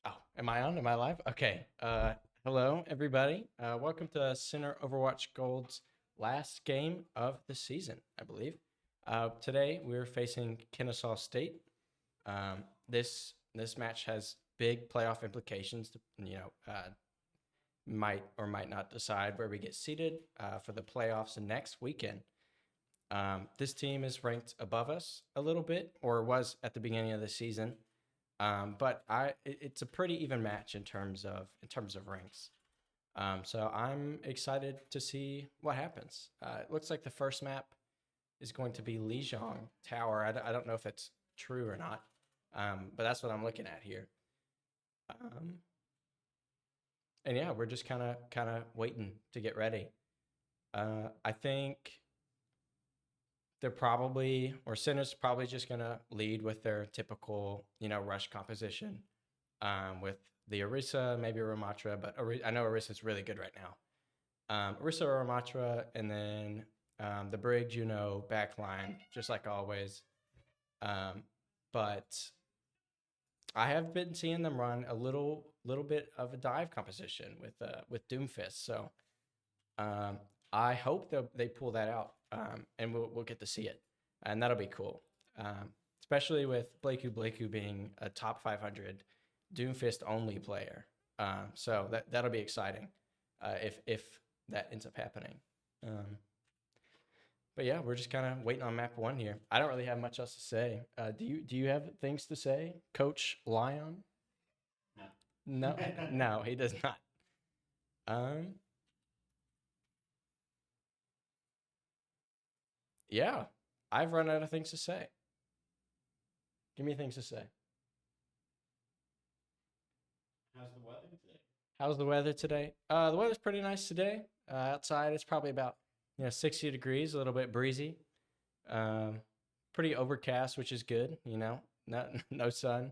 Oh, am I on? Am I live? Okay. Hello, everybody. Welcome to Center Overwatch Gold's last game of the season, I believe. Today we're facing Kennesaw State. This match has big playoff implications. Might or might not decide where we get seated for the playoffs next weekend. This team is ranked above us a little bit, or was at the beginning of the season. But it's a pretty even match in terms of ranks. So I'm excited to see what happens. It looks like the first map is going to be Lijiang Tower. I don't know if it's true or not, but that's what I'm looking at here. Um, and yeah, we're just kind of waiting to get ready. I think they're probably or Sinner's probably just gonna lead with their typical rush composition with the Orisa, maybe Ramatra, but I know Orisa's really good right now. Orisa, Ramatra, and then the Brig Juno backline, just like always. Um, but I have been seeing them run a little bit of a dive composition with Doomfist, so um, I hope that they pull that out, and we'll get to see it, and that'll be cool. Especially with Blakeu being a top 500 Doomfist only player. So that'll be exciting if that ends up happening. Um, but yeah, we're just kind of waiting on map one here. I don't really have much else to say. Do you have things to say, Coach Lion? No, no, he does not. Um, yeah, I've run out of things to say. Give me things to say. How's the weather today? How's the weather today? The weather's pretty nice today. Outside, it's probably about 60 degrees, a little bit breezy. Um, Pretty overcast, which is good. Not no sun.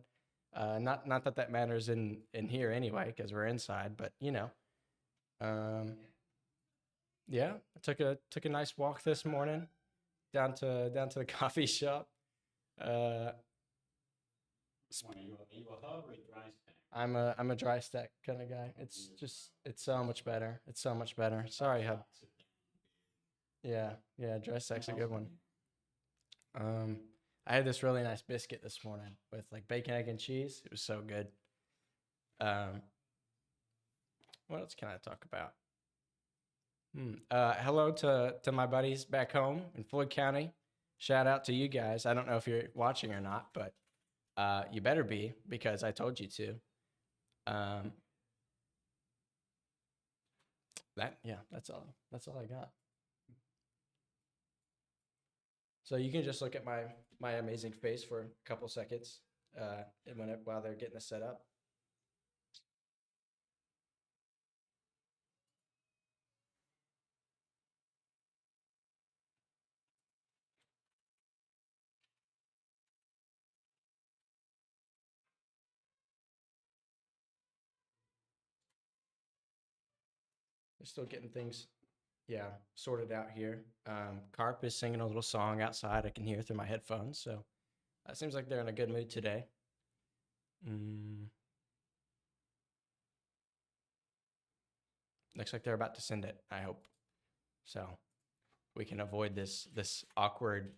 Not that that matters in here anyway, because we're inside. But um, yeah, I took a nice walk this morning down to the coffee shop. Uh, Are you a hub or a dry stack? I'm a dry stack kind of guy. It's so much better. It's so much better. Sorry, hub. Yeah, yeah, dry stack's a good one. Um, I had this really nice biscuit this morning with like bacon, egg, and cheese. It was so good. Um, what else can I talk about? Hello to my buddies back home in Floyd County. Shout out to you guys. I don't know if you're watching or not, but you better be because I told you to. Um, that's all. That's all I got. So you can just look at my amazing face for a couple seconds while they're getting this set up. They're still getting things, yeah, sorted out here. Carp is singing a little song outside I can hear through my headphones, so it seems like they're in a good mood today. Looks like they're about to send it, I hope. So we can avoid this awkward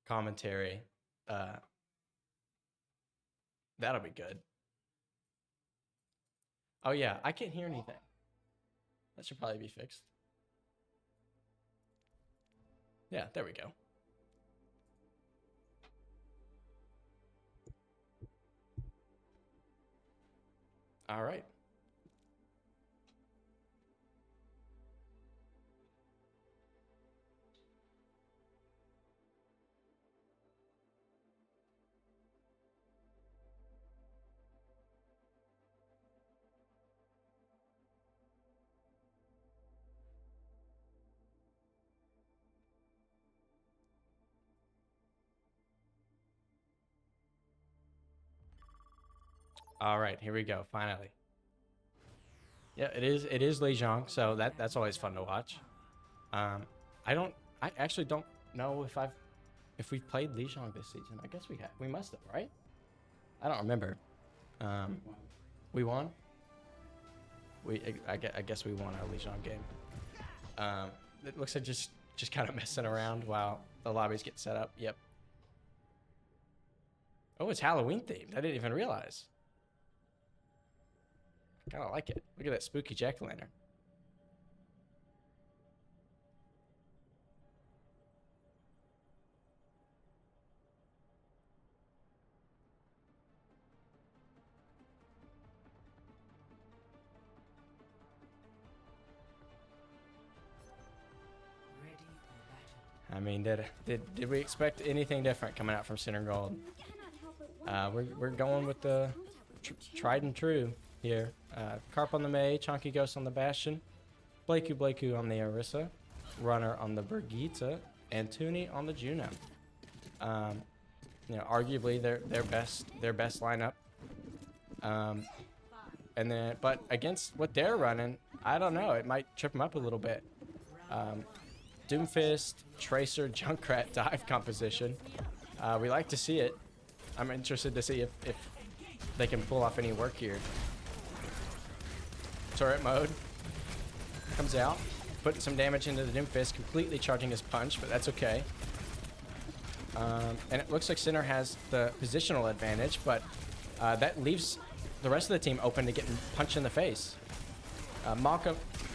commentary. That'll be good. Oh yeah, I can't hear anything. That should probably be fixed. Yeah, there we go. All right. All right, here we go. Finally. Yeah, it is Li Zhang, so that's always fun to watch. I actually don't know if we've played Li Zhang this season. I guess we have. We must have, right? I don't remember. We won. I guess we won our Li Zhang game. It looks like just kind of messing around while the lobbies get set up. Yep. Oh, it's Halloween themed. I didn't even realize. I kind of like it. Look at that spooky jack-o'-lantern. I mean, did we expect anything different coming out from Center Gold? We're going with the tried and true here. Carp on the May, Chunky Ghost on the Bastion, Blakeu on the Orisa, Runner on the Brigitte, and Toonie on the Juno. You know, arguably their best lineup. And then, but against what they're running, I don't know. It might trip them up a little bit. Doomfist, Tracer, Junkrat dive composition. We like to see it. I'm interested to see if they can pull off any work here. Turret mode comes out, putting some damage into the Doomfist, completely charging his punch, but that's okay. And it looks like Sinner has the positional advantage, but that leaves the rest of the team open to getting punched in the face.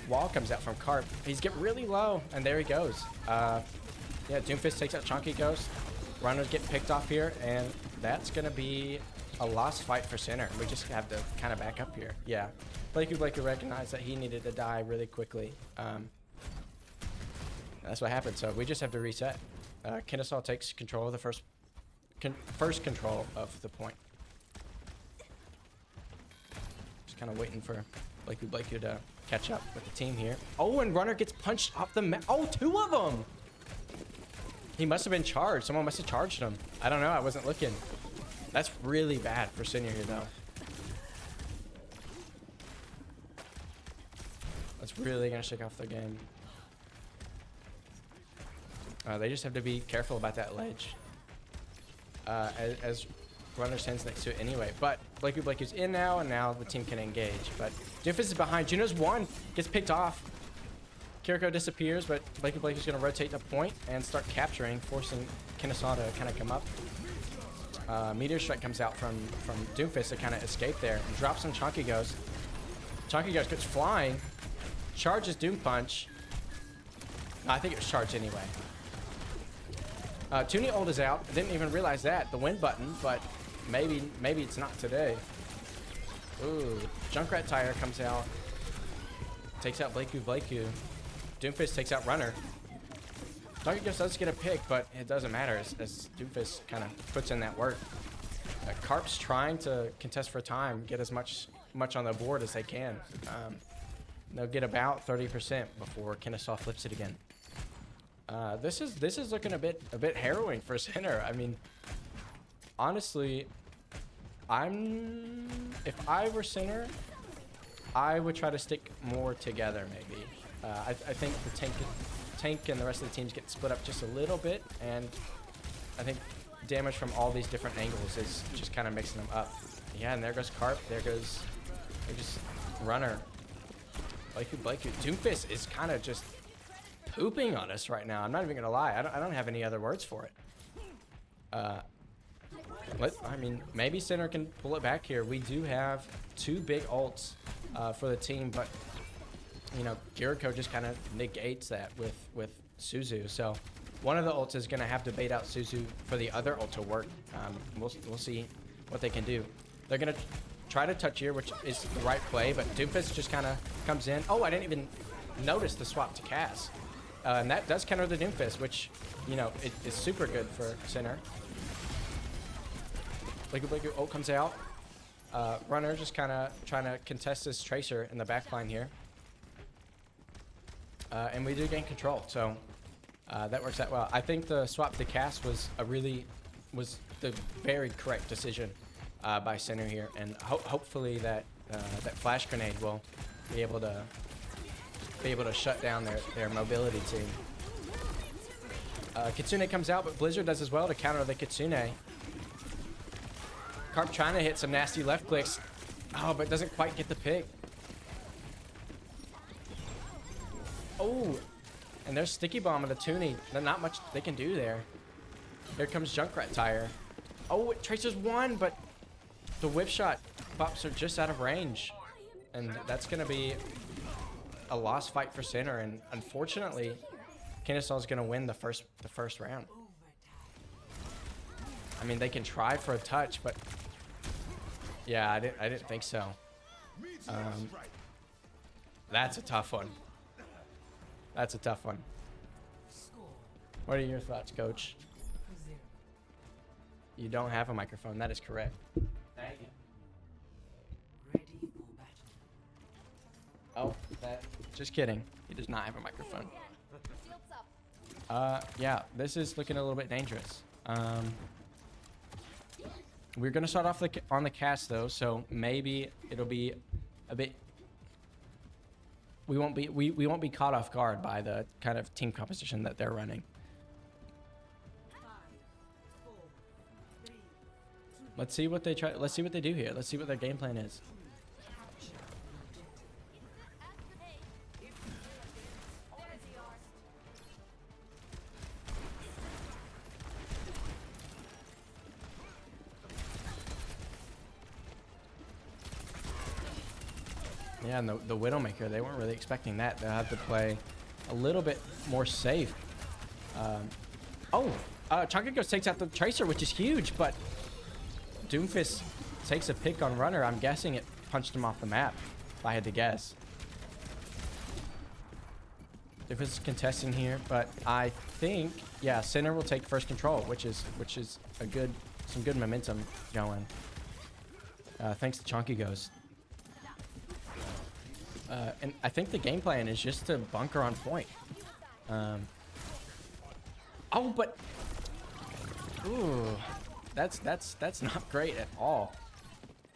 Wall comes out from Carp. He's getting really low, and there he goes. Yeah, Doomfist takes out Chunky Ghost. Runner's getting picked off here, and that's going to be a lost fight for Sinner. We just have to kind of back up here. Yeah, Blakeu recognized that he needed to die really quickly. That's what happened, so we just have to reset. Kennesaw takes control of the first control of the point. Just kind of waiting for Blakeu to catch up with the team here. Oh, and Runner gets punched off the map. Oh, two of them! He must have been charged. Someone must have charged him. I don't know. I wasn't looking. That's really bad for Senior here, though. That's really going to shake off their game. They just have to be careful about that ledge. As Runner stands next to it anyway. But Blakeu's in now, and now the team can engage. But Doomfist is behind. Juno's one. Gets picked off. Kiriko disappears, but Blakeu's going to rotate to point and start capturing, forcing Kennesaw to kind of come up. Meteor Strike comes out from Doomfist to kind of escape there and drops on Chunky Ghost. Chunky Ghost gets flying, charges Doom Punch. No, I think it was charged anyway. Toonie ult is out. Didn't even realize that. The win button, but maybe it's not today. Ooh, Junkrat Tire comes out. Takes out Blakeu. Doomfist takes out Runner. Donkey does get a pick, but it doesn't matter as Doofus kind of puts in that work. Carp's trying to contest for time, get as much on the board as they can. They'll get about 30% before Kennesaw flips it again. This is looking a bit harrowing for center. I mean, honestly, if I were center, I would try to stick more together maybe. I think the tank and the rest of the teams get split up just a little bit, and I think damage from all these different angles is just kind of mixing them up. Yeah, and there goes Carp. There goes Runner. Blakey. Doomfist is kind of just pooping on us right now. I'm not even gonna lie. I don't have any other words for it. I mean, maybe center can pull it back here. We do have 2 big ults for the team, but you know, Kiriko just kind of negates that with Suzu. So one of the ults is gonna have to bait out Suzu for the other ult to work. We'll see what they can do. They're gonna try to touch here, which is the right play, but Doomfist just kind of comes in. Oh, I didn't even notice the swap to Cass. And that does counter the Doomfist, which, you know, it is super good for center. Blakey ult comes out. Runner just kind of trying to contest this Tracer in the backline here. And we do gain control, so that works out well. I think the swap to Cass was the very correct decision by center here, and hopefully that flash grenade will be able to shut down their mobility team. Kitsune comes out, but Blizzard does as well to counter the Kitsune. Carp trying to hit some nasty left clicks. Oh, but doesn't quite get the pick. Oh, and there's Sticky Bomb and a Toonie. There's not much they can do there. Here comes Junkrat Tire. Oh, Tracer's won, but the whip shot pops are just out of range. And that's going to be a lost fight for center. And unfortunately, Kennesaw is going to win the first round. I mean, they can try for a touch, but yeah, I didn't think so. That's a tough one. That's a tough one. What are your thoughts, Coach? You don't have a microphone. That is correct. Dang it. Oh, just kidding. He does not have a microphone. Yeah, this is looking a little bit dangerous. We're gonna start off on the cast though, so maybe it'll be a bit. We won't be caught off guard by the kind of team composition that they're running. Let's see what they try. Let's see what they do here. Let's see what their game plan is. Yeah, and the Widowmaker, they weren't really expecting that. They'll have to play a little bit more safe. Chonka takes out the Tracer, which is huge, but Doomfist takes a pick on Runner. I'm guessing it punched him off the map, if I had to guess. Doomfist is contesting here, but I think, yeah, center will take first control, which is some good momentum going. Thanks to Chonky Ghost. And I think the game plan is just to bunker on point. Oh, but ooh, that's not great at all.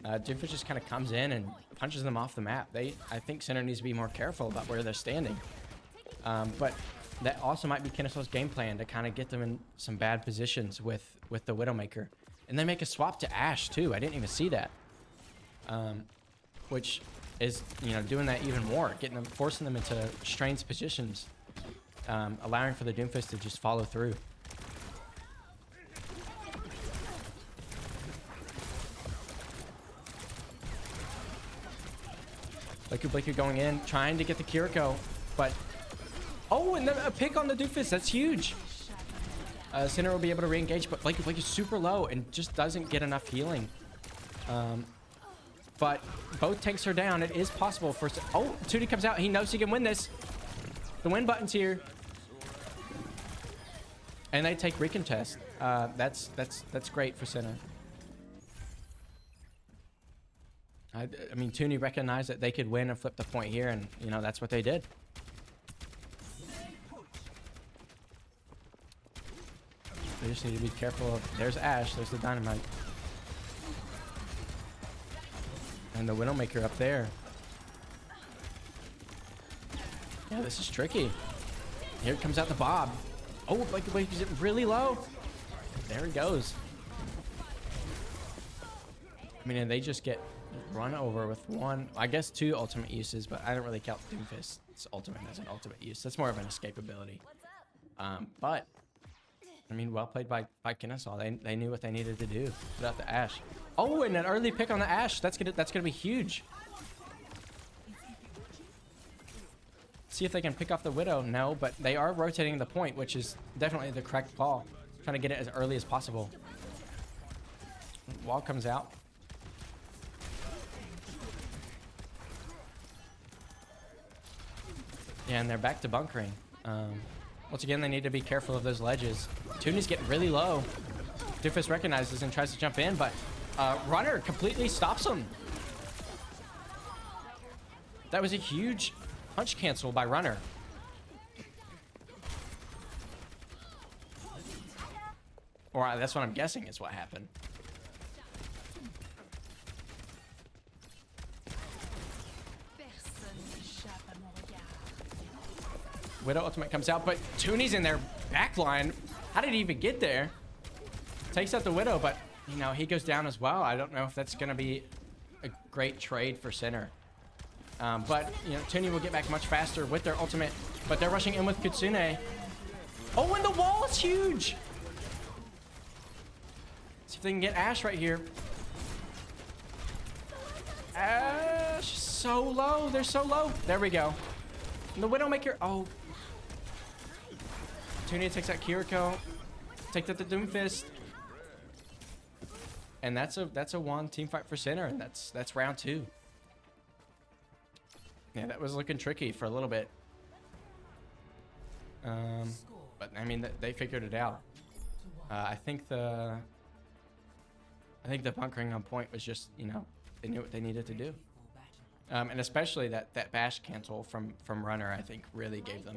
Doomfist just kind of comes in and punches them off the map. I think center needs to be more careful about where they're standing. But that also might be Kennesaw's game plan to kind of get them in some bad positions with the Widowmaker, and then make a swap to Ashe too. I didn't even see that. Which is, you know, doing that even more, forcing them into strange positions, allowing for the Doomfist to just follow through. Blakey going in, trying to get the Kiriko, but oh, and then a pick on the Doomfist. That's huge. Center will be able to re-engage, but Blakey's super low and just doesn't get enough healing. But both tanks are down. It is possible for... Oh, Tootie comes out. He knows he can win this. The win button's here. And they take recontest. That's great for center. I mean, Tooney recognized that they could win and flip the point here, and you know that's what they did. They just need to be careful of. There's Ashe. There's the dynamite, and the Widowmaker up there. Yeah, this is tricky. Here comes out the Bob. Oh, like is it really low? There he goes. I mean, and they just get run over with one, I guess 2 ultimate uses, but I don't really count Doomfist's ultimate as an ultimate use. That's more of an escapability. But I mean, well played by Kennesaw. They knew what they needed to do. Put out the Ashe. Oh, and an early pick on the Ashe. That's gonna be huge. See if they can pick off the Widow. No, but they are rotating the point, which is definitely the correct call. Trying to get it as early as possible. Wall comes out. Yeah, and they're back to bunkering. Once again, they need to be careful of those ledges. Tooney's getting really low. Doofus recognizes and tries to jump in, but Runner completely stops him. That was a huge punch cancel by Runner. Or that's what I'm guessing is what happened. Widow ultimate comes out, but Tooney's in their backline. How did he even get there? Takes out the Widow, but you know, he goes down as well. I don't know if that's gonna be a great trade for center. But you know, Tooney will get back much faster with their ultimate, but they're rushing in with Kitsune. Oh, and the wall is huge. See if they can get Ashe right here. Ashe, so low. They're so low. There we go. And the Widowmaker. Oh. Tooney takes out Kiriko. Takes out the Doomfist. And that's a one team fight for center, and that's round 2. Yeah, that was looking tricky for a little bit. But I mean, they figured it out. I think the bunkering on point was just, you know, they knew what they needed to do. And especially that bash cancel from Runner, I think really gave them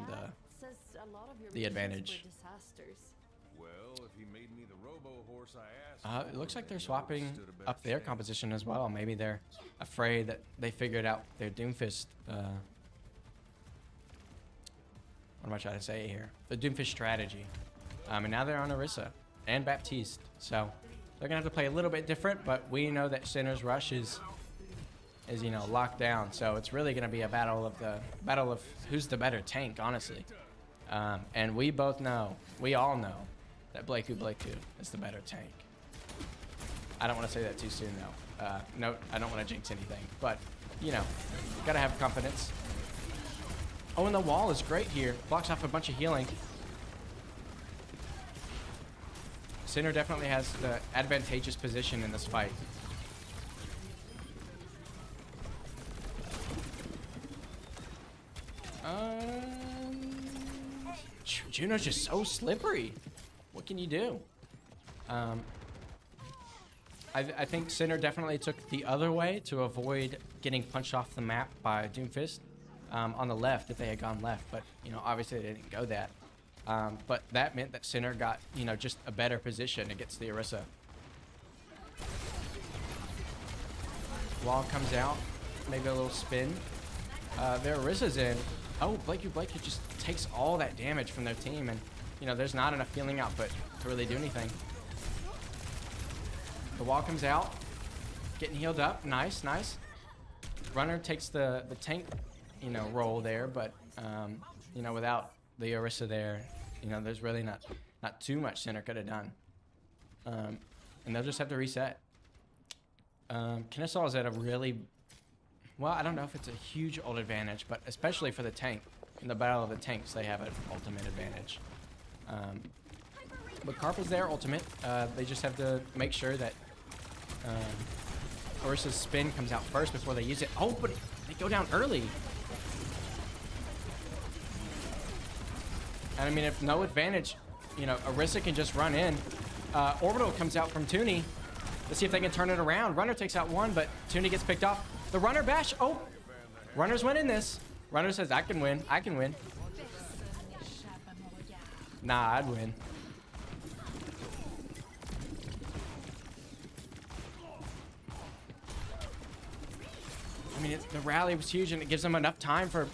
the advantage. Well, if he made me the robo horse I asked, It looks like they're swapping up their composition as well. Maybe they're afraid that they figured out their Doomfist. What am I trying to say here? The Doomfist strategy. And now they're on Orisa and Baptiste. So they're gonna have to play a little bit different, but we know that Center's rush is you know, locked down. So it's really gonna be a battle of who's the better tank, honestly. And we all know that Blakeu is the better tank. I don't want to say that too soon though. No, I don't want to jinx anything, but you know, gotta have confidence. Oh, and the wall is great here. Blocks off a bunch of healing. Center definitely has the advantageous position in this fight. Juno's just so slippery. What can you do? I think Center definitely took the other way to avoid getting punched off the map by Doomfist on the left if they had gone left, but you know, obviously they didn't go that. But that meant that Center got, you know, just a better position against the Orisa. Wall comes out, maybe a little spin. Their Orisa's in. Oh, Blakeu just takes all that damage from their team, and you know, there's not enough healing output to really do anything. The wall comes out, getting healed up. Nice. Runner takes the tank, you know, role there, but you know, without the Orisa there, you know, there's really not too much Center could have done. And they'll just have to reset. Kennesaw is at a really, well, I don't know if it's a huge ult advantage, but especially for the tank. In the battle of the tanks, they have an ultimate advantage. But Karpa's their ultimate. They just have to make sure that Orisa's spin comes out first before they use it. Oh, but they go down early. And I mean, if no advantage, you know, Orisa can just run in. Orbital comes out from Toonie. Let's see if they can turn it around. Runner takes out one, but Toonie gets picked off. The runner bash. Oh, Runner's winning this. Runner says, I can win. I can win. Nah, I'd win. I mean, the rally was huge, and it gives them enough time for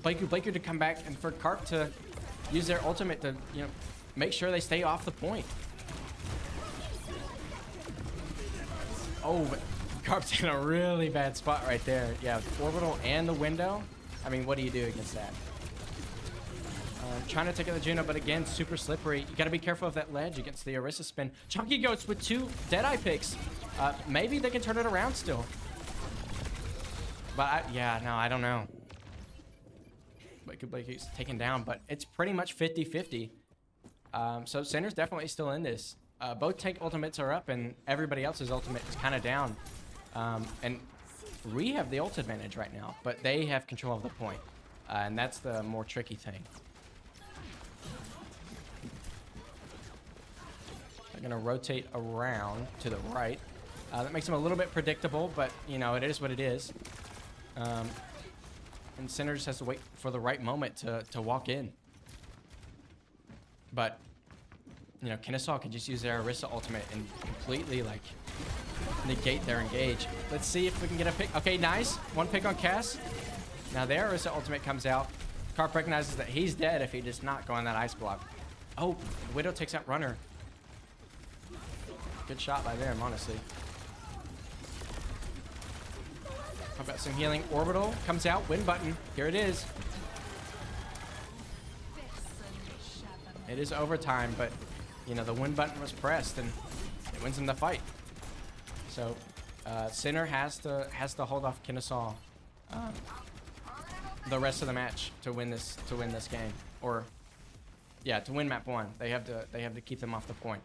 Blaku to come back and for Carp to use their ultimate to, you know, make sure they stay off the point. Oh, but Carp's in a really bad spot right there. Yeah, Orbital and the window. I mean, what do you do against that? Trying to take out the Juno, but again, super slippery. You got to be careful of that ledge against the Orisa spin. Chunky Goats with 2 Deadeye picks. Maybe they can turn it around still. But yeah, no, I don't know. Blake's taken down, but it's pretty much 50-50. So Center's definitely still in this. Both tank ultimates are up, and everybody else's ultimate is kind of down. And we have the ult advantage right now, but they have control of the point. And that's the more tricky thing. They're going to rotate around to the right. That makes them a little bit predictable, but, you know, it is what it is. And Center just has to wait for the right moment to walk in. But, you know, Kennesaw could just use their Orisa ultimate and completely, like, negate their engage. Let's see if we can get a pick. Okay, nice. 1 pick on Cass. Now their Orisa ultimate comes out. Carp recognizes that he's dead if he does not go on that ice block. Oh, Widow takes out Runner. Good shot by them, honestly. How about some healing? Orbital comes out. Win button. Here it is. It is overtime, but, you know, the win button was pressed, and it wins them the fight. So, Sinner has to hold off Kennesaw the rest of the match to win this game, or yeah, to win map 1. They have to keep them off the point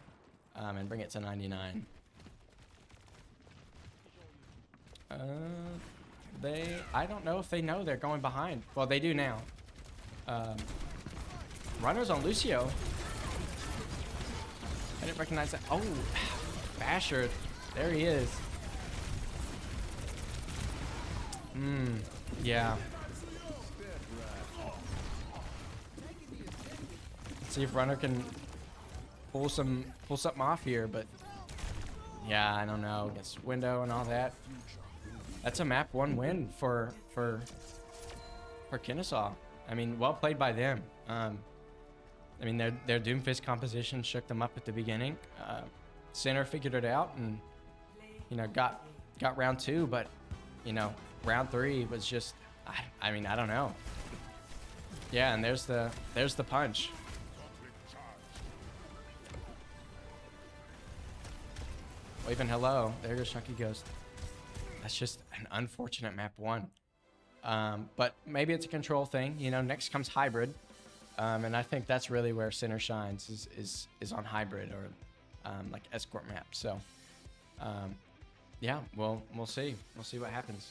and bring it to 99. I don't know if they know they're going behind. Well, they do now. Runner's on Lucio. I didn't recognize that. Oh, Basher. There he is. Yeah. Let's see if Runner can pull something off here, but yeah, I don't know. Against Window and all that. That's a map 1 win for Kennesaw. I mean, well played by them. I mean, their Doomfist composition shook them up at the beginning. Center figured it out and, you know, got round 2, but, you know, round 3 was just, I mean, I don't know. Yeah, and there's the punch. Waving hello. There goes Chunky Ghost. That's just an unfortunate map 1. But maybe it's a control thing. You know, next comes Hybrid. And I think that's really where Center shines is on Hybrid or like escort map. So yeah, we'll see. We'll see what happens.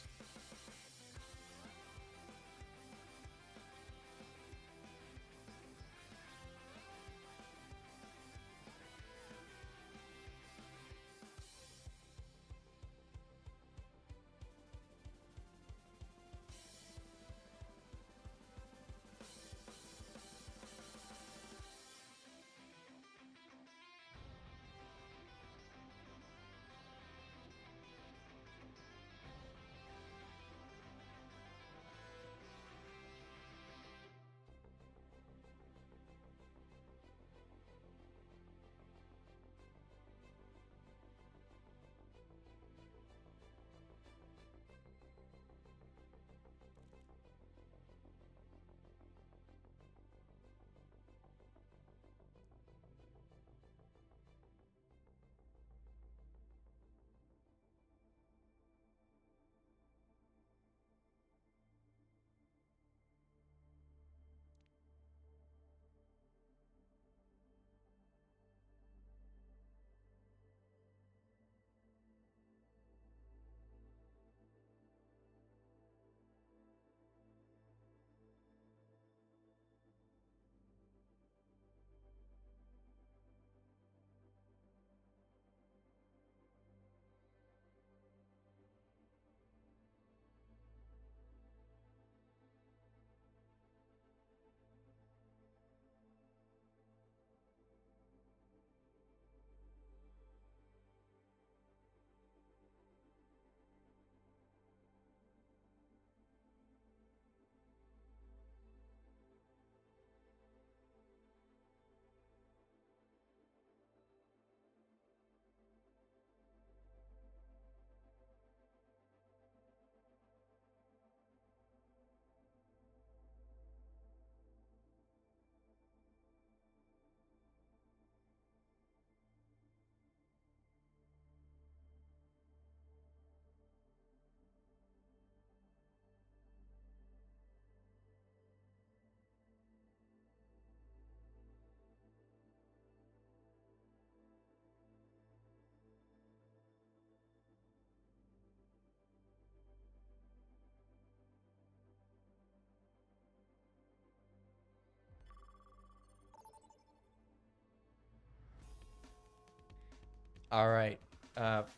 All right.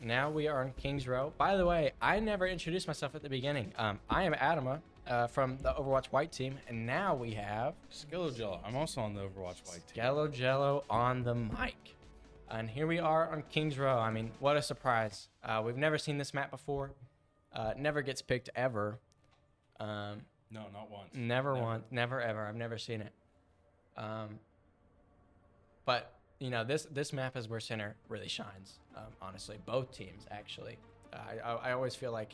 Now we are on King's Row. By the way, I never introduced myself at the beginning. I am Adama from the Overwatch White team, and now we have Skillojello. I'm also on the Overwatch White team. Yellow Jello on the mic. And here we are on King's Row. I mean, what a surprise. We've never seen this map before. Never gets picked ever. No, not once. Never once. Never ever. I've never seen it. But, you know, this map is where Center really shines, honestly. Both teams, actually. I always feel like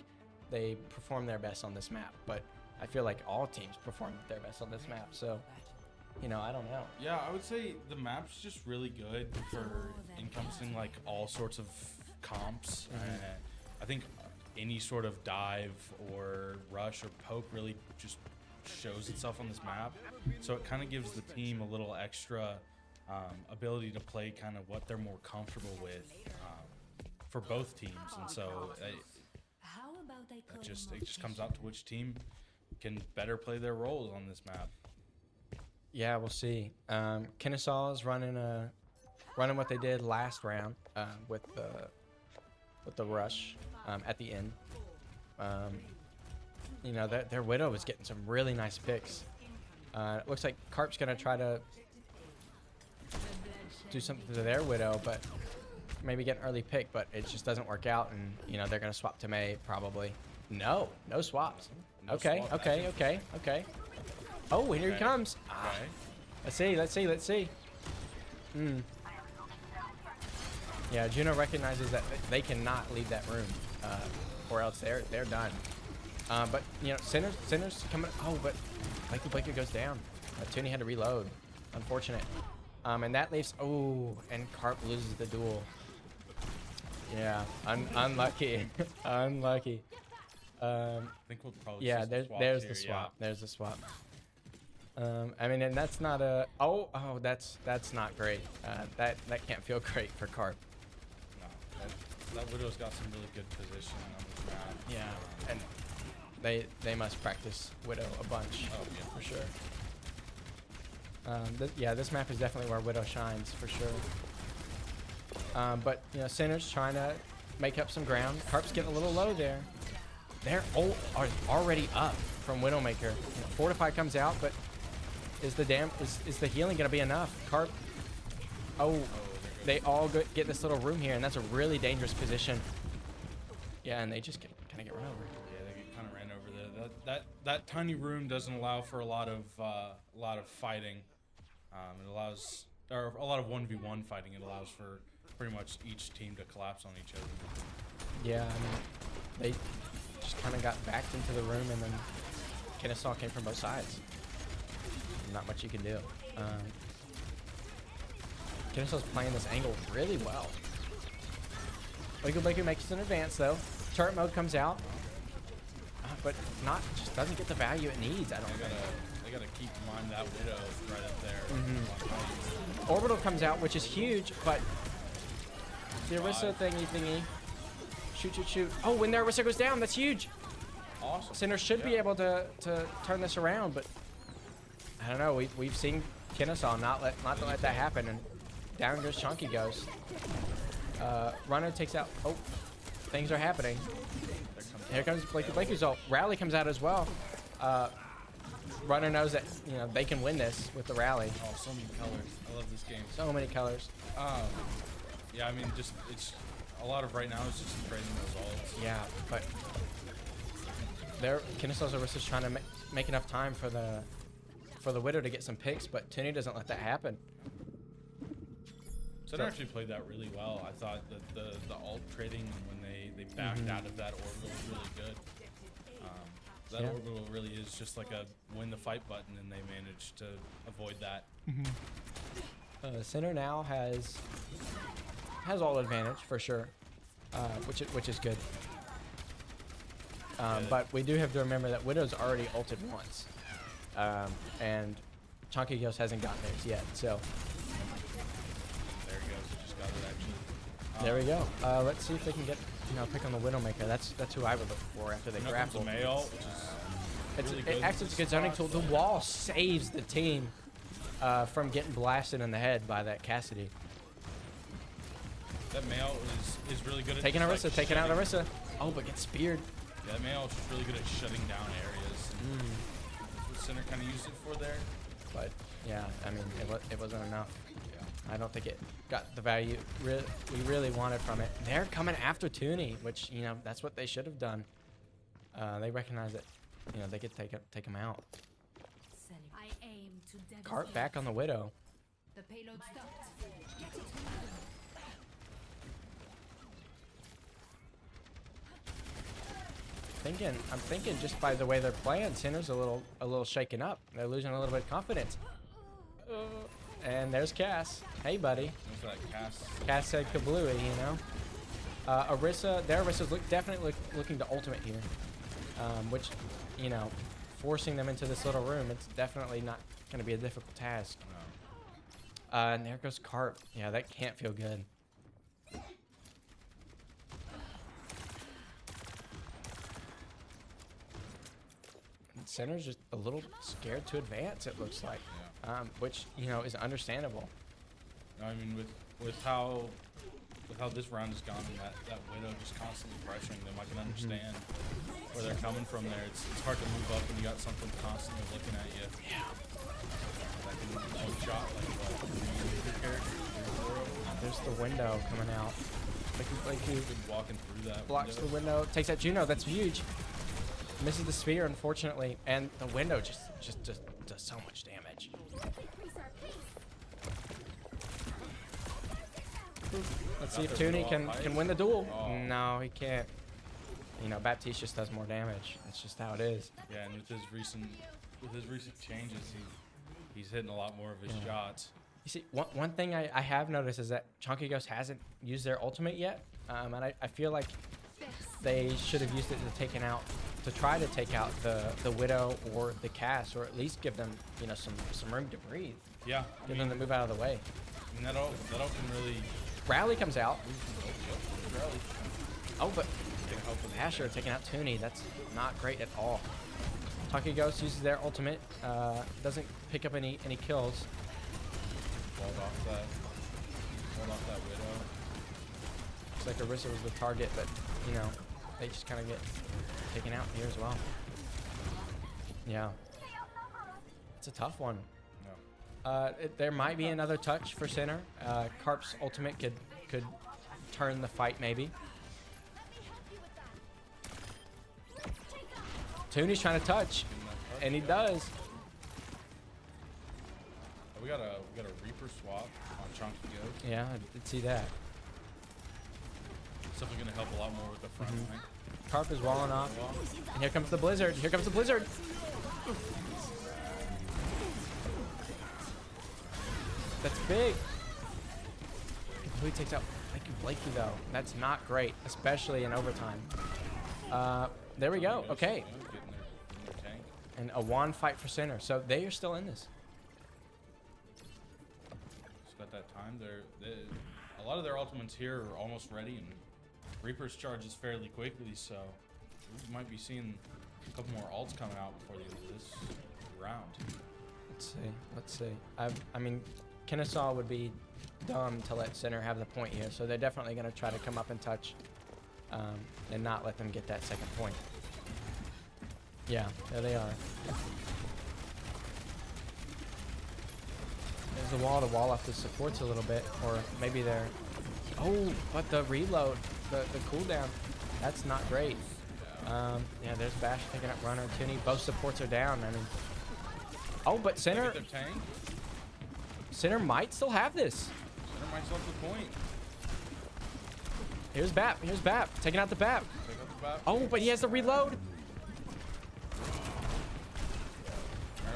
they perform their best on this map, but I feel like all teams perform their best on this map. So, you know, I don't know. Yeah, I would say the map's just really good for encompassing like all sorts of comps. I think any sort of dive or rush or poke really just shows itself on this map. So it kind of gives the team a little extra ability to play kind of what they're more comfortable with for both teams. And so it just comes out to which team can better play their roles on this map. Yeah, we'll see. Kennesaw is running what they did last round with the rush at the end. You know, their Widow was getting some really nice picks. It looks like Carp's gonna try to do something to their Widow, but maybe get an early pick, but it just doesn't work out, and you know they're gonna swap to May probably. No swaps. No Okay. Oh, here he comes. Okay. Let's see. Yeah, Juno recognizes that they cannot leave that room, or else they're done. But you know, Center's coming. Oh, but Blakey goes down. Tooney had to reload. Unfortunate. And that leaves. Oh, and Carp loses the duel. Yeah, unlucky. Unlucky. I think we'll probably Yeah, see some there's swaps the here, swap. There's the swap. I mean, and that's not a. Oh, that's not great. That can't feel great for Carp. No, that Widow's got some really good positioning on this map. Yeah, and they must practice Widow a bunch. Oh yeah, for sure. Yeah, this map is definitely where Widow shines for sure. But you know, Center's trying to make up some ground. Carp's getting a little low there. They're already up from Widowmaker. You know, Fortify comes out, but is the healing gonna be enough? Carp. Oh, they all get this little room here, and that's a really dangerous position. Yeah, and they just kind of get run over. Yeah, they get kind of ran over there. That tiny room doesn't allow for a lot of fighting. It allows, or a lot of 1v1 fighting. It allows for pretty much each team to collapse on each other. Yeah, I mean, they just kind of got backed into the room, and then Kennesaw came from both sides. Not much you can do. Kennesaw's playing this angle really well. Blakey makes an advance though. Turret mode comes out, but just doesn't get the value it needs. I don't think. They gotta keep in mind that Widow right up there. Orbital comes out, which is huge, but the Orisa thingy. Shoot. Oh, when their Orisa goes down, that's huge. Awesome. Center should be able to turn this around, but I don't know. We've seen Kennesaw not to let that happen, and down goes Chunky goes. Runner takes out. Oh, things are happening. Here comes Blakey's ult. Rally comes out as well. Runner knows that they can win this with the rally. Oh, so many colors. I love this game. So many colors. Yeah, I mean, it's a lot of right now is just trading those ults. Yeah, but Kennesaw's Orisa's trying to make enough time for the Widow to get some picks, but Tooney doesn't let that happen. Center actually played that really well. I thought that the ult trading when they backed out of that orbital was really good. That orbital really is just like a win the fight button, and they managed to avoid that. Center now has all advantage for sure, which is good. But we do have to remember that Widow's already ulted once, and Chunky Ghost hasn't gotten theirs yet. So there he goes. He just got it actually. There we go. Let's see if they can get pick on the Widowmaker. That's who I would look for after they grapple. May ult, which is really good. It acts as a good zoning tool. The wall saves the team from getting blasted in the head by that Cassidy. That Mail is really good at Taking just, Orisa, taking out shutting- Orisa. Oh, but gets speared. Yeah, that Mail is just really good at shutting down areas. That's what Center kind of used it for there. But yeah, I mean, it wasn't enough. Yeah. I don't think it got the value we really wanted from it. They're coming after Tooney, which, you know, that's what they should have done. They recognize that, you know, they could take him out. I aim to Cart devastate. back on the Widow. The payload stopped. Get it. I'm thinking just by the way they're playing, Sinner's a little shaken up. They're losing a little bit of confidence. And there's Cass. Hey, buddy. There's that cast. Cass said kablooey, you know. Orisa's definitely looking to ultimate here, which, you know, forcing them into this little room, it's definitely not going to be a difficult task. No. And there goes Carp. Yeah, that can't feel good. Center's just a little scared to advance, it looks like, which, you know, is understandable. I mean, with how this round has gone and that Widow just constantly pressuring them, I can understand where they're coming from there. It's hard to move up when you got something constantly looking at you. Yeah. That can one shot like your character. There's the window coming out. Like you Been walking through that. blocks the window, takes that Juno. That's huge. Misses the sphere, unfortunately, and the window just does so much damage. Let's see if Tooney can win the duel. Oh. No, he can't. You know, Baptiste just does more damage. That's just how it is. Yeah, and with his recent changes, he's hitting a lot more of his shots. You see, one thing I have noticed is that Chunky Ghost hasn't used their ultimate yet, and I feel like they should have used it to try to take out the Widow or the Cass, or at least give them, you know, some room to breathe. Yeah, Give them to move out of the way. I mean that all can really. Rally comes out. Oh, but Asher taking out Tooney. That's not great at all. Chunky Ghost uses their ultimate. Doesn't pick up any kills. Walled off that Widow. Looks like Orisa was the target, but, you know, they just kind of get taken out here as well. Yeah. It's a tough one. No. There might be another touch for Center. Carp's ultimate could turn the fight, maybe. Tooney's trying to touch, and he does. We got a Reaper swap on Chunky Ghost. Yeah, I did see that. It's definitely gonna help a lot more with the front line. Carp is walling off. And here comes the Blizzard. Here comes the Blizzard. That's big. Who takes out Blakey, though? That's not great, especially in overtime. There we go. Okay. Getting their tank. And a wand fight for Center. So they are still in this. Just got that time. A lot of their ultimates here are almost ready, and Reaper's charges fairly quickly, so we might be seeing a couple more ults coming out before the end of this round. Let's see. I mean, Kennesaw would be dumb to let Center have the point here, so they're definitely going to try to come up and touch and not let them get that second point. Yeah, there they are. There's the wall to wall off the supports a little bit, or maybe they're... Oh, but the reload, the cooldown, that's not great. Yeah, there's Bash picking up Runner, Tooney. Both supports are down. I mean... Oh, but Center... Get their tank. Center might still have this. Center might still have the point. Here's Bap. Here's Bap. Taking out the Bap. Take out the bat. Oh, but he has the reload.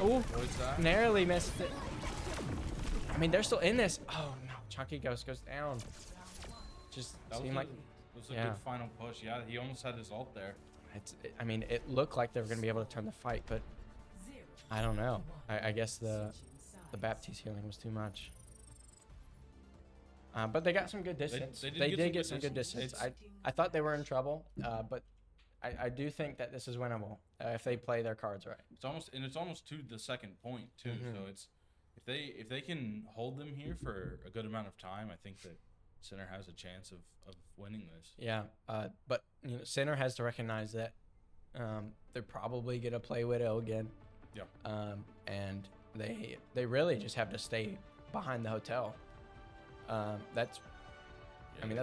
Oh, Avoids that. narrowly missed it. I mean, they're still in this. Oh, no. Chunky Ghost goes down. Just That seemed like... was a yeah. good final push. Yeah, he almost had his ult there. I mean, it looked like they were going to be able to turn the fight, but I don't know. I guess the Baptiste healing was too much. But they got some good distance. They did get some good distance. I thought they were in trouble, but I do think that this is winnable if they play their cards right. It's almost to the second point too. So it's if they can hold them here for a good amount of time, I think that Center has a chance of winning this. Yeah, but Center has to recognize that they're probably gonna play Widow again. Yeah. And they really just have to stay behind the hotel. That's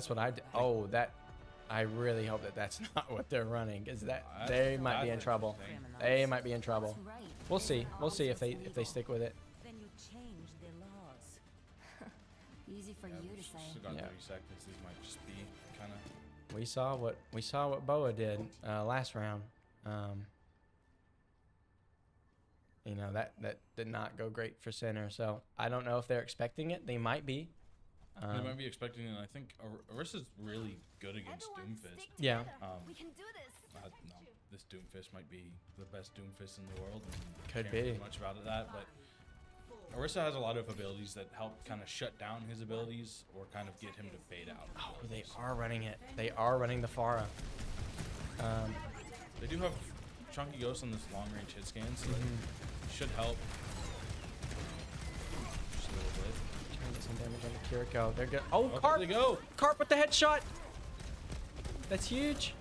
what I did. Oh, that I really hope that that's not what they're running, because they might be in trouble. They might be in trouble. We'll see. We'll see if they stick with it. Then you change the laws. Easy for Yeah, you to we say. still got Yeah. 30 seconds. These might just be kind of. We saw what Boa did last round. That did not go great for Center. So I don't know if they're expecting it. They might be. They might be expecting it. I think Arissa's really good against Doomfist. Yeah. We can do this. No, this Doomfist might be the best Doomfist in the world. And Could can't be. do much about that, but Orisa has a lot of abilities that help kind of shut down his abilities or kind of get him to fade out. Oh, they are running it. They are running the Pharah. They do have Chunky Ghost on this long range hit scan, so Mm-hmm. that should help just a little bit. Trying to get some damage on the Kiriko. They're good. Oh, Oh, Carp! there they go. Carp with the headshot. That's huge.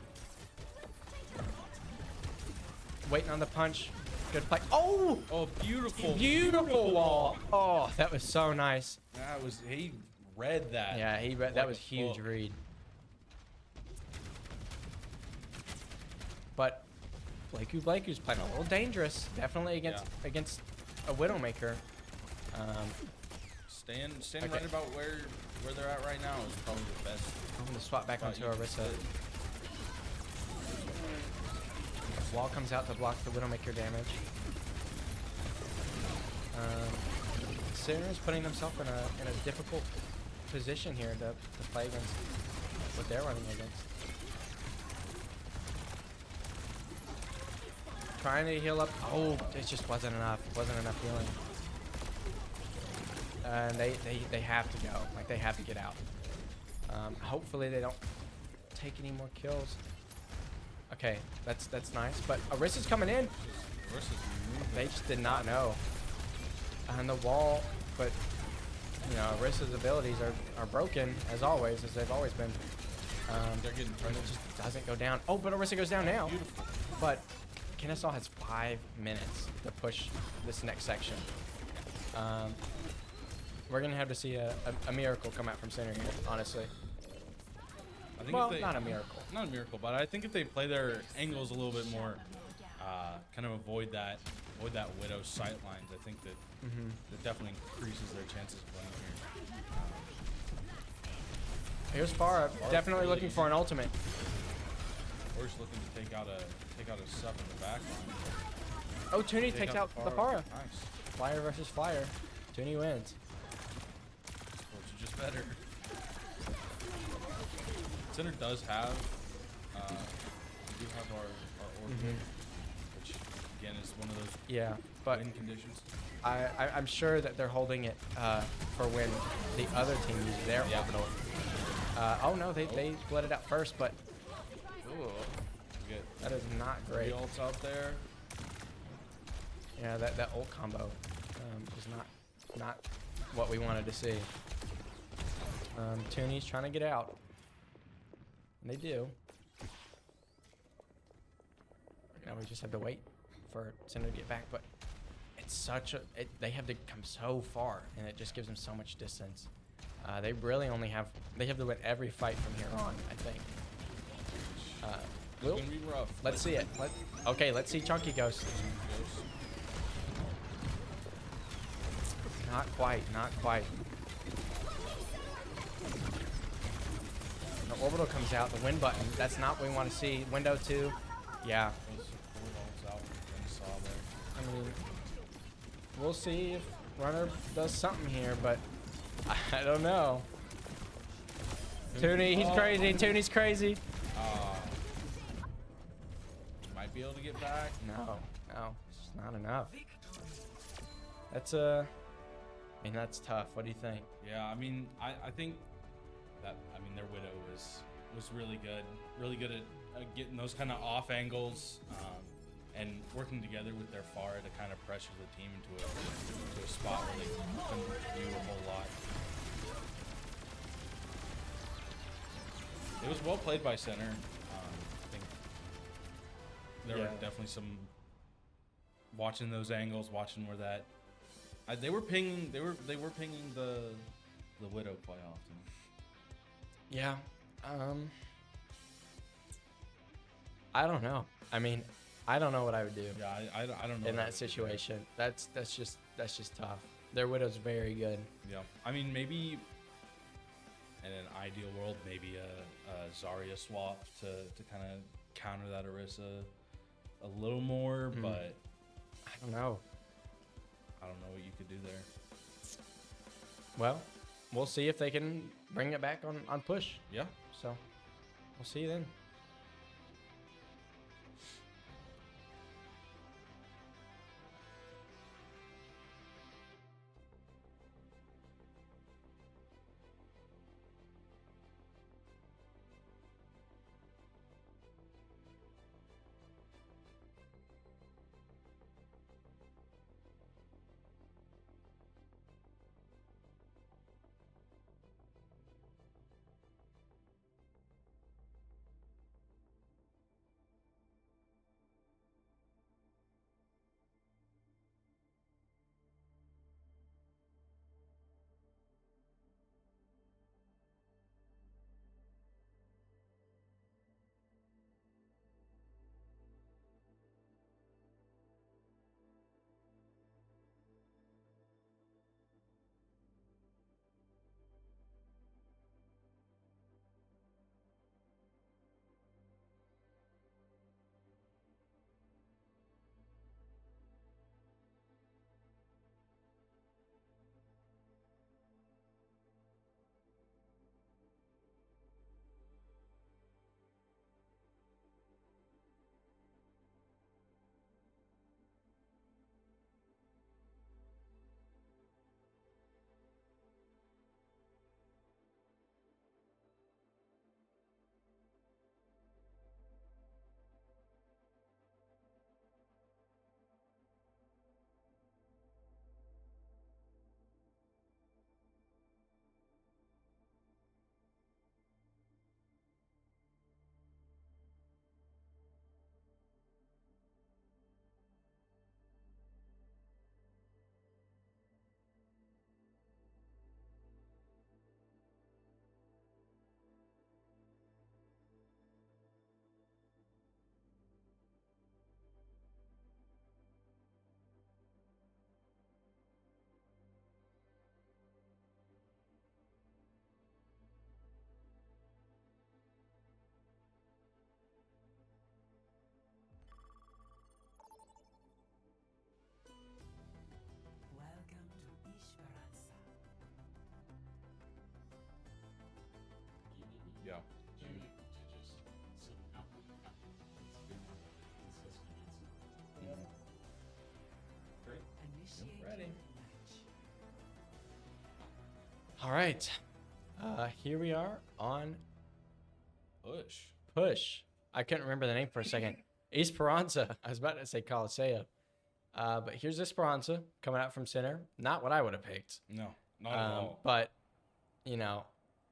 Waiting on the punch. Good play. Oh! Oh, beautiful. Beautiful wall. Oh, that was so nice. That was, he read that. Yeah, he read. like That a was huge book. read. But Blakey's playing a little dangerous. Definitely against a Widowmaker. Staying Okay. right about where they're at right now is probably the best. I'm gonna swap back onto you can Orisa. play. Wall comes out to block the Widowmaker damage. Sinner is putting themselves in a difficult position here to play against what they're running against. Trying to heal up. Oh, it just wasn't enough. Wasn't enough healing. And they have to go. Like, they have to get out. Hopefully they don't take any more kills. Okay, that's nice. But Orisa's coming in. Orisa's moving. They just did not know. And the wall, but Orisa's abilities are broken as always, as they've always been. They're getting And it just doesn't go down. Oh, but Orisa goes down now. beautiful. But Kennesaw has 5 minutes to push this next section. We're gonna have to see a miracle come out from Center here, honestly. I think Well, if they, not a miracle. Not a miracle, but I think if they play their angles a little bit more, kind of avoid that Widow sight lines, I think that that definitely increases their chances of winning here. Here's Farah, definitely really looking for an ultimate. We're just looking to take out a sub in the back line. Oh, Toonie takes out the Farah. Nice. Flyer versus Flyer. Toonie wins. Which is just better. Center does have, we do have our order, which again is one of those Yeah, but win conditions. I'm sure that they're holding it for when the other team uses their Yeah. orbital. Oh no, they split it out first, but ooh, We get that is not 3 great. ults out there. Yeah, that ult combo is not what we wanted to see. Toonie's trying to get out. And they do. Now we just have to wait for Center to get back, but it's such a they have to come so far, and it just gives them so much distance. They really only have to win every fight from here on, I think. It's Will, gonna be rough. let's see it. Let's see Chunky Ghost. Not quite. The orbital comes out, the win button. That's not what we want to see. Window 2. Yeah. Those 4 ults out with Kennesaw there. I mean, we'll see if Runner does something here, but I don't know. Toonie, he's crazy. Toonie's crazy. Might be able to get back. No, it's just not enough. That's that's tough. What do you think? Yeah, I mean, I think that their Widow was really good at getting those kind of off angles and working together with their Pharah to kind of pressure the team into a spot where they couldn't do a whole lot. It was well played by center. I think there were definitely some watching those angles, watching where that they were pinging. They were pinging the Widow quite often. Yeah. I don't know. I mean, I don't know what I would do Yeah, I don't know in what I that would do. situation. That's just tough. Their Widow's very good. Yeah, I mean maybe in an ideal world, maybe a Zarya swap to kind of counter that Orisa a little more, but I don't know. I don't know what you could do there. Well, we'll see if they can bring it back on push. Yeah. So we'll see you then. Welcome to Esperanza. Yeah. You need to just somehow Great. Initiate Ready. match. All right. Here we are on Push. push. I couldn't remember the name for a second. Esperanza. I was about to say Coliseo. But here's Esperanza coming out from center. Not what I would have picked. No, not at all. But, you know,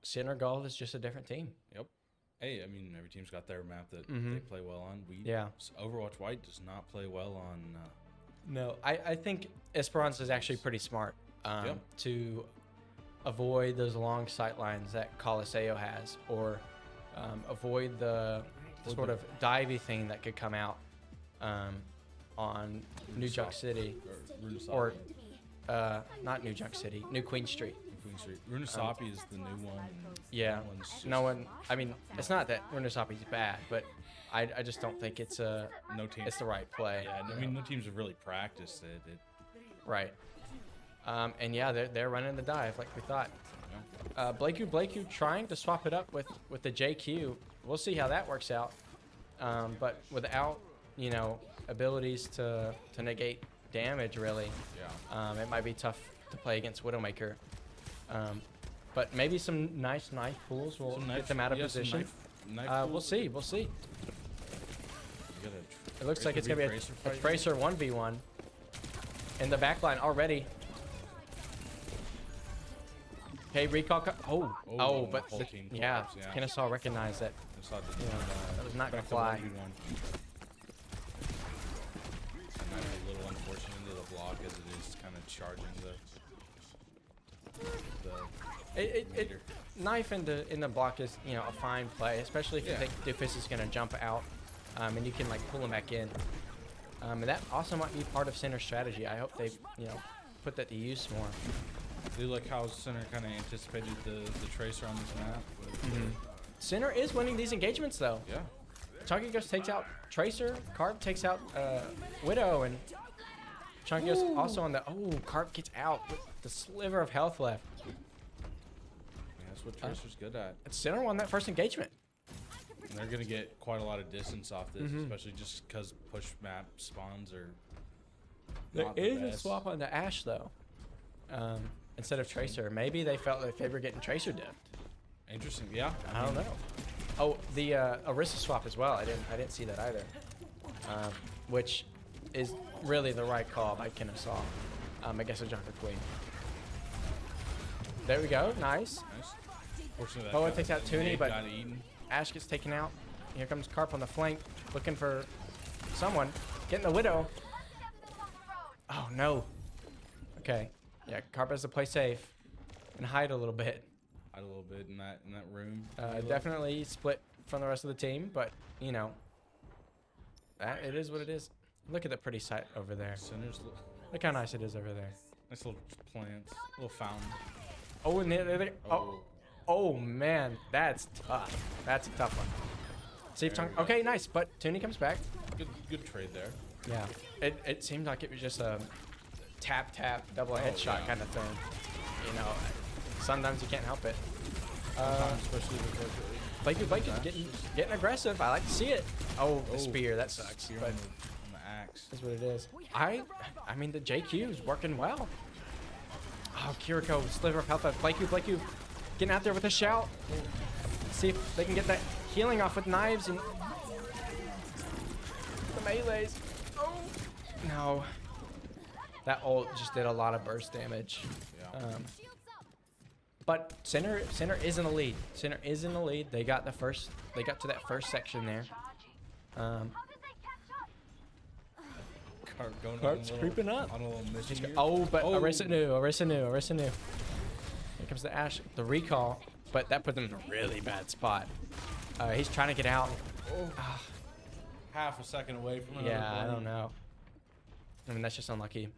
center gold is just a different team. Yep. Hey, I mean, every team's got their map that Mhm. they play well on. Yeah. Overwatch White does not play well on. No, I think Esperanza is actually pretty smart Yep. to avoid those long sight lines that Coliseo has, or avoid the sort of divey thing that could come out on New Junk City, or not New Junk City, New Queen Street. Queen Street. Runasapi is the new one. Yeah, That one's just no one. I mean, it's not that Runasapi's bad, but I just don't think it's no team. it's the right play. Yeah, I mean, no teams have really practiced it. Right. And yeah, they're running the dive like we thought. Blakey trying to swap it up with the JQ. We'll see how that works out. But without, you know, abilities to negate damage, really, Yeah. it might be tough to play against Widowmaker. But maybe some nice knife pools will Some get knife- them out of yeah, some position. knife We'll pools. see. We'll see. You gotta It looks like it's Tracer gonna be v Tracer a fight. Tracer 1v1 in the back line already. Okay, recall. Oh, but whole team yeah, collapsed, yeah. Kennesaw recognized that. Kennesaw did Yeah, not, that was not gonna back to fly. 1v1. And that's a little unfortunate into the block as it is kind of charging the meter. Knife in the block is, you know, a fine play, especially if you Yeah. think Doofus is gonna jump out, and you can like pull him back in. And that also might be part of Center's strategy. I hope they, you know, put that to use more. I do like how Center kind of anticipated the tracer on this map. Center is winning these engagements though. Yeah. Chunky Ghost takes out Tracer. Carp takes out Widow, and Chunky Ghost also on the. Oh, Carp gets out with the sliver of health left. Yeah, that's what Tracer's good at. And Center won that first engagement. And they're going to get quite a lot of distance off this, especially just because push map spawns are There not the is a best. swap on the Ash though, instead of Tracer. Maybe they felt like they were getting Tracer diffed. Interesting, yeah. I don't know. Oh, the Orisa swap as well. I didn't see that either. Which is really the right call by Kennesaw. I guess a Junker Queen. There we go. Nice. Nice. Fortunately, Boa takes out Toonie, Nade but got eaten. Ash gets taken out. Here comes Carp on the flank, looking for someone. Getting the Widow. Oh no. Okay. Yeah, Carp has to play safe and hide a little bit. Hide a little bit in that room. Definitely split from the rest of the team, but you know, it is what it is. Look at the pretty sight over there. Center's Look how nice it is over there. nice little plants, little fountain. Oh, and oh man, that's tough. That's a tough one. See if There Tongue. we go. Okay, nice. But Toonie comes back. Good trade there. Yeah. It seemed like it was just a tap double headshot yeah. kind of thing. You know, sometimes you can't help it. Especially with Blake is getting aggressive. I like to see it. Oh, the spear. That sucks. Spear But on the axe. is what it is. I mean, the JQ is working well. Oh, Kiriko, sliver of health. Blake you getting out there with a shout. See if they can get that healing off with knives and the melees. Oh, no. That ult just did a lot of burst damage. Yeah. But Center is in the lead. Center is in the lead. They got to that first section there. Carp going Carp's on a little, creeping up. on a little mission here. Oh, but Oh. Orisa knew. Here comes the Ash, the recall, but that put them in a really bad spot. He's trying to get out. Half a second away from another Yeah, I blade. don't know. I mean, that's just unlucky.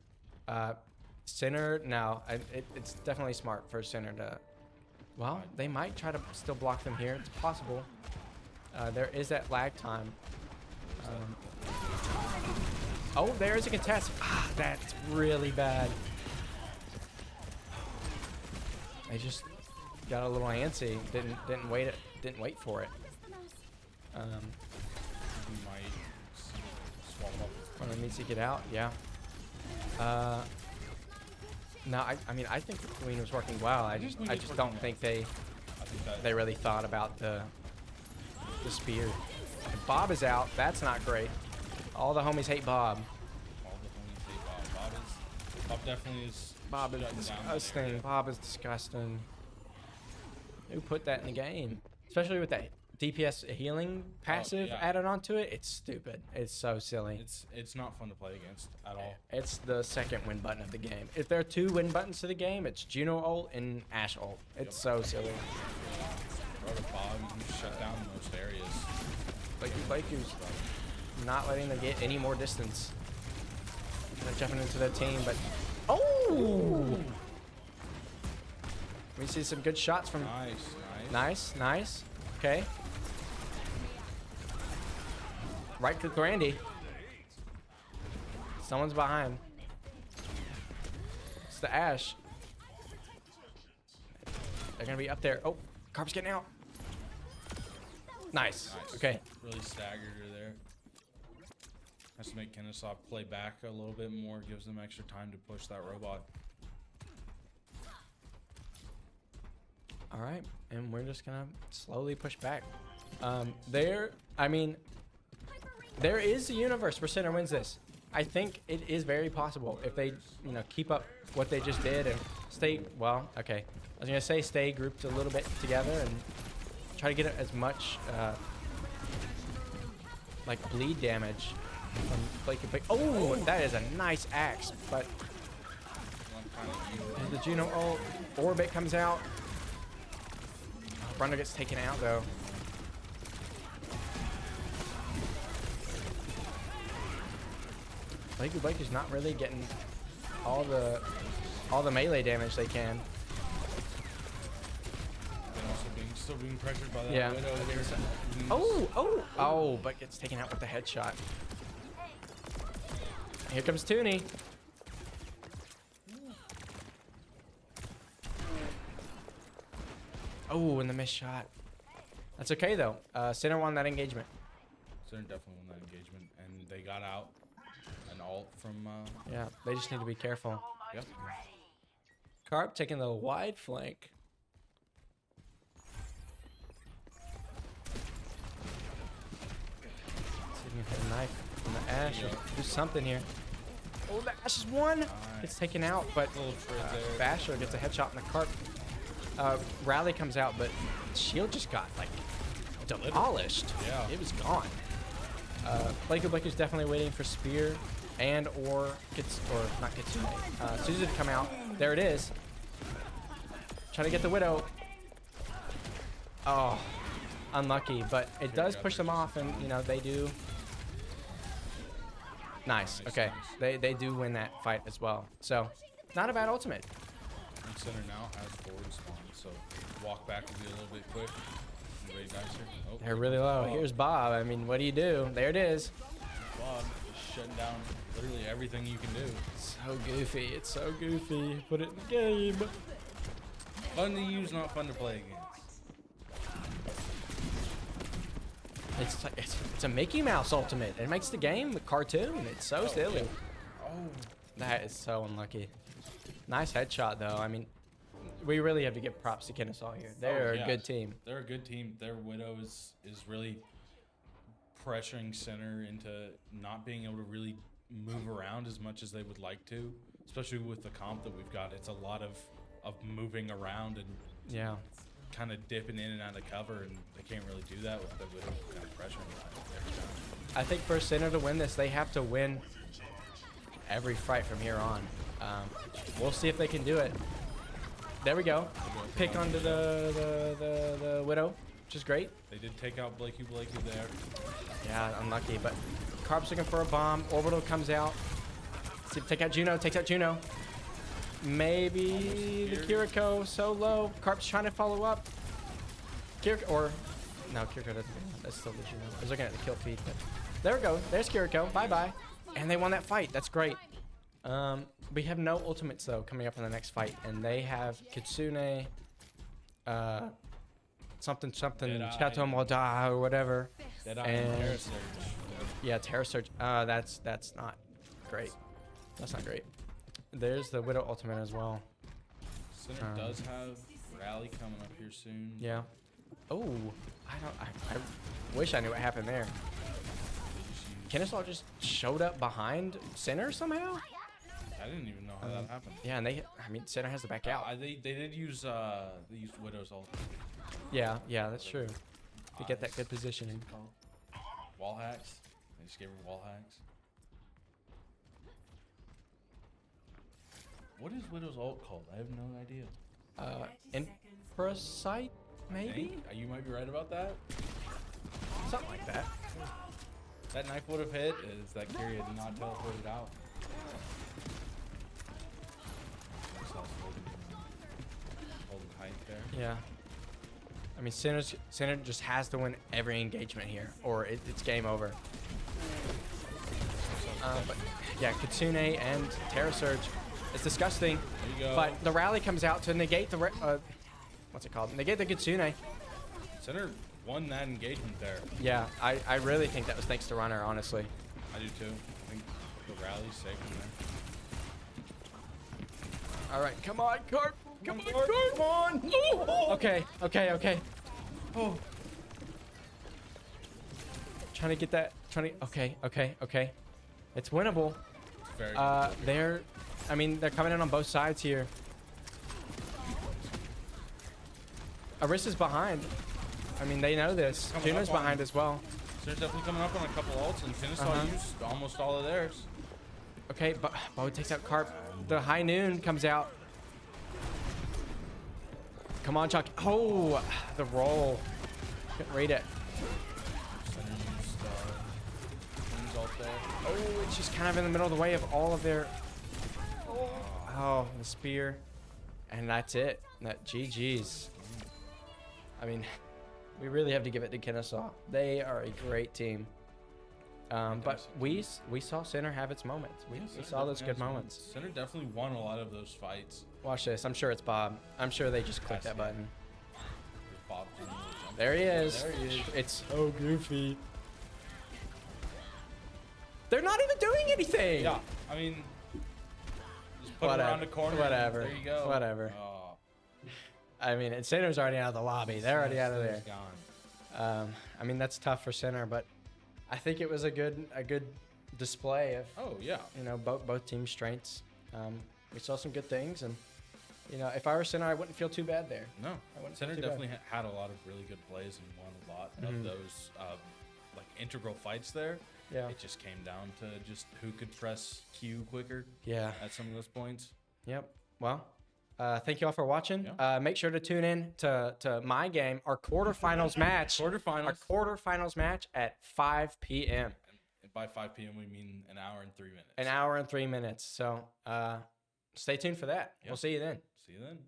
Center, now, it's definitely smart for Center to... Well, they might try to still block them here. It's possible. There is that lag time. Oh, there is a contest. Ah, that's really bad. They just got a little antsy. Didn't wait for it. He might swap up. Well, it needs to get out. Yeah. No, I mean, I think the Queen was working well. I just don't think I think that they really thought about the spear. And Bob is out. That's not great. All the homies hate Bob. all the homies hate Bob. Bob definitely is. Bob is shutting down disgusting. Bob is disgusting. Who put that in the game? Especially with that DPS healing passive yeah. added onto it. It's stupid. It's so silly. It's not fun to play against at all. It's the second win button of the game. If there are two win buttons to the game, it's Juno ult and Ash ult. It's so silly. Brother Bob, you can shut down most areas. Blakey's not letting them get any more distance. They're jumping into their team, but oh! We see some good shots from nice. Okay. Right to Grandy. Someone's behind. It's the Ash. They're gonna be up there. Oh, Carp's getting out. Nice. Okay. Really staggered her there. Has to make Kennesaw play back a little bit more. Gives them extra time to push that robot. All right, and we're just gonna slowly push back. There is a universe where Center wins this. I think it is very possible if they, keep up what they just did and stay, well, okay. I was gonna say stay grouped a little bit together and try to get as much, like bleed damage from Blake and Blake. Oh, that is a nice axe, but the Juno ult, Orbit comes out. Brundo gets taken out though. Blake is not really getting all the melee damage they can. And also still being pressured by that Yeah. Widow there. Oh, but gets taken out with the headshot. Here comes Toonie. Oh, and the missed shot. That's okay though. Center won that engagement. Center definitely won that engagement, and they got out an ult from. Yeah, they just need to be careful. Yep. Carp taking the wide flank. See if we can hit a knife on the Ash. Yeah. Do something here. Oh, the Ash is one. It's taken out, but Little trade there. Basher gets a headshot on the Carp. Rally comes out, but shield just got like demolished. Yeah. It was gone. Blake is definitely waiting for Spear and or not Kitsune. Suzu to come out. There it is. Trying to get the Widow. Oh, unlucky, but it does push them off, and you know they do. Nice. Okay, they do win that fight as well. So, not a bad ultimate. And Center now has forward spawn, so walk back will be a little bit quick. Very nicer. Oh, They're really low. Bob. Here's Bob. I mean, what do you do? There it is. Bob is shutting down literally everything you can do. So goofy. It's so goofy. Put it in the game. Fun to use, not fun to play against. It's a Mickey Mouse ultimate. It makes the game a cartoon. It's so silly. Oh, That is so unlucky. Nice headshot though. I mean, we really have to give props to Kennesaw here. They're yeah. a good team. They're a good team. Their Widow is really pressuring Center into not being able to really move around as much as they would like to, especially with the comp that we've got. It's a lot of moving around and Yeah. kind of dipping in and out of cover, and they can't really do that with the Widow kind of pressuring every time. I think for Center to win this, they have to win every fight from here on. We'll see if they can do it. There we go. Pick onto the Widow, which is great. They did take out Blakey there. Yeah, unlucky, but Carp's looking for a bomb. Orbital comes out. See, take out Juno, takes out Juno. Maybe the Kiriko, so low. Carp's trying to follow up. Kiriko doesn't. That's still the Juno. I was looking at the kill feed, but there we go. There's Kiriko. Bye-bye. And they won that fight. That's great. We have no ultimates, though, coming up in the next fight. And they have Kitsune, something, Deadeye. Chateau Moda or whatever. Deadeye And- and Terra Surge. Yeah, Terror Surge. That's not great. That's not great. There's the Widow ultimate as well. Center does have Rally coming up here soon. Yeah. Oh, I wish I knew what happened there. Kennesaw just showed up behind Center somehow. I didn't even know how that happened. Yeah, and Center has to back out. They did use Widow's ult. Yeah, that's true. To get that good positioning. Wall hacks. They just gave her wall hacks. What is Widow's ult called? I have no idea. Impresight, maybe? Think? You might be right about that. Something like that. That knife would have hit is that Kyria did not teleport it out. Holding tight there. Yeah. I mean, Center just has to win every engagement here, or it's game over. But yeah, Kitsune and Terra Surge. It's disgusting. There you go. But the rally comes out to negate the what's it called? Negate the Kitsune. Center won that engagement there. Yeah, I really think that was thanks to Runner, honestly. I do too. I think the rally's safe in there. All right, come on, Carp. Come on, Carp. Come on. Okay. Oh. Trying to get that. Okay. It's winnable. It's very good. They're coming in on both sides here. Arissa's behind. I mean, they know this. Coming Juno's up on- behind as well. So there's definitely coming up on a couple ults, and Kennesaw used almost all of theirs. Okay, but Bo takes out Carp. The high noon comes out. Come on, Chuck. Oh, the roll. Couldn't read it. Center used Queen's ult there. Oh, it's just kind of in the middle of the way of all of their... Oh, the spear. And that's it. That GG's. I mean, we really have to give it to Kennesaw. They are a great team. But we saw Center have its moments. We saw those good moments. Center definitely won a lot of those fights. Watch this. I'm sure it's Bob. I'm sure they just clicked that button. There's Bob doing the jump. There he is. There he is. It's so goofy. They're not even doing anything. Yeah, I mean, just put it around the corner. and Whatever. There you go. Whatever. Oh, I mean, and Center's already out of the lobby. They're already out of there. Center's gone. I mean, that's tough for Center, but I think it was a good display of Oh yeah. both teams' strengths. We saw some good things, and if I were Center, I wouldn't feel too bad there. No, wouldn't Center feel too definitely had a lot of really good plays and won a lot Mm-hmm. of those like integral fights there. Yeah. It just came down to just who could press Q quicker Yeah. at some of those points. Yep. Well, thank you all for watching. Yeah. Make sure to tune in to my game, our quarterfinals match. Our quarterfinals match at 5 p.m. And by 5 p.m. we mean an hour and 3 minutes. An hour and 3 minutes. So stay tuned for that. Yeah. We'll see you then. See you then.